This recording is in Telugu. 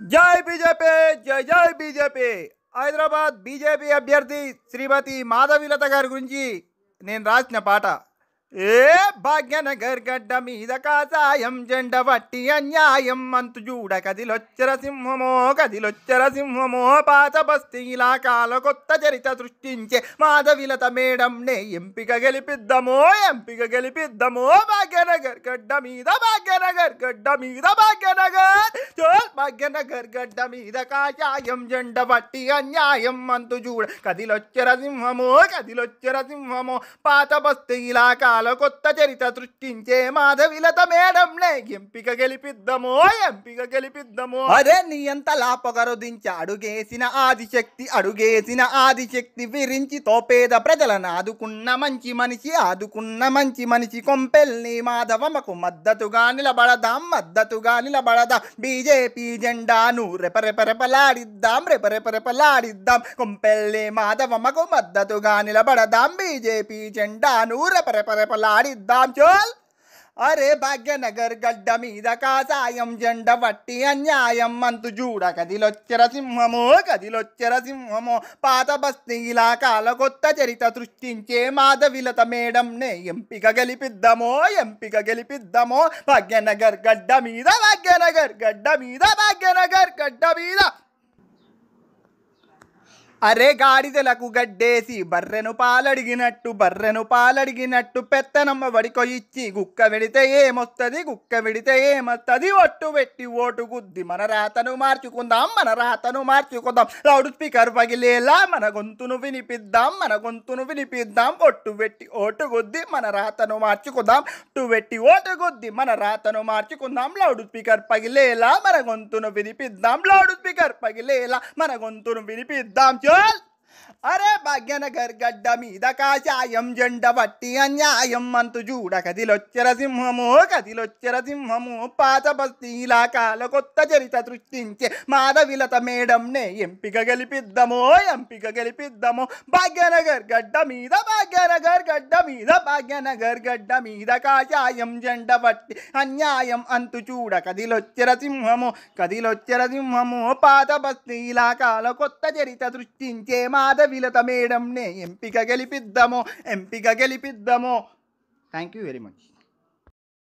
जय बीजेपी जय जय बीजेपी హైదరాబాద్ బీజేపీ అభ్యర్థి శ్రీమతి మాధవీలత గారి గురించి నేను రాసిన పాట. ఏ భాగ్యనగర్ గడ్డ మీద కాసాయం జెండ వట్టి అన్యాయం అంతు చూడ కదిలొచ్చర సింహమో పాత బస్తీ ఇలాకాల కొత్త చరిత సృష్టించే మాధవీలత మేడంనే ఎంపిక గెలిపిద్దామో భాగ్యనగర్ గడ్డ మీద భాగ్యనగర్ గడ్డ మీద కాషాయం జెండ వట్టి అన్యాయం అంతు చూడ కదిలొచ్చర సింహమో పాత బస్తీ ఇలాకాల కొత్త చరిత సృష్టించే మాధవీలత మేడంనే ఎంపిక గెలిపిద్దామో అరే నీ అంతలా పొగరుదించి అడుగేసిన ఆదిశక్తి విరించి తోపేద ప్రజలను ఆదుకున్న మంచి మనిషి కొంపెల్ని మాధవమ్మకు మద్దతుగా నిలబడదాం బీజేపీ జెండాను రెపరెపలాడిద్దాం కొంపెల్ని మాధవమ్మకు మద్దతుగా నిలబడదాం బీజేపీ జెండాను రెపరెపలాడిద్దాం చోల్. అరే భాగ్యనగర్ గడ్డ మీద కాసాయం జెండ వట్టి అన్యాయం అంతు చూడ కదిలొచ్చర సింహమో పాత బస్తీ ఇలాకాల కొత్త చరిత సృష్టించే మాధవీలత మేడంనే ఎంపిక గెలిపిద్దామో భాగ్యనగర్ గడ్డ మీద అరే గాడిదలకు గడ్డేసి బర్రెను పాలడిగినట్టు పెత్తనమ్మ వడికో ఇచ్చి గుక్క వెడితే ఏమొస్తది ఒట్టు పెట్టి ఓటు గుద్ది మన రాతను మార్చుకుందాం లౌడ్ స్పీకర్ పగిలేలా మన గొంతును వినిపిద్దాం ఒట్టు పెట్టి ఓటు గుద్ది మన రాతను మార్చుకుందాం లౌడ్ స్పీకర్ పగిలేలా మన గొంతును వినిపిద్దాం చోల్. అరే భాగ్యనగర్ గడ్డ మీద కాషాయం జెండ వట్టి అన్యాయం అంతు చూడ కదిలొచ్చర సింహము పాత బస్తీ ఇలాకాల కొత్త చరిత సృష్టించే మాధవీలత మేడంనే ఎంపిక గెలిపిద్దామో భాగ్యనగర్ గడ్డ మీద కాషాయం జెండ వట్టి అన్యాయం అంతు చూడ కదిలొచ్చర సింహము పాత బస్తీ ఇలాకాల కొత్త చరిత సృష్టించే మాధవీలత మేడంనే ఎంపిక గెలిపిద్దామో థ్యాంక్ యూ వెరీ మచ్.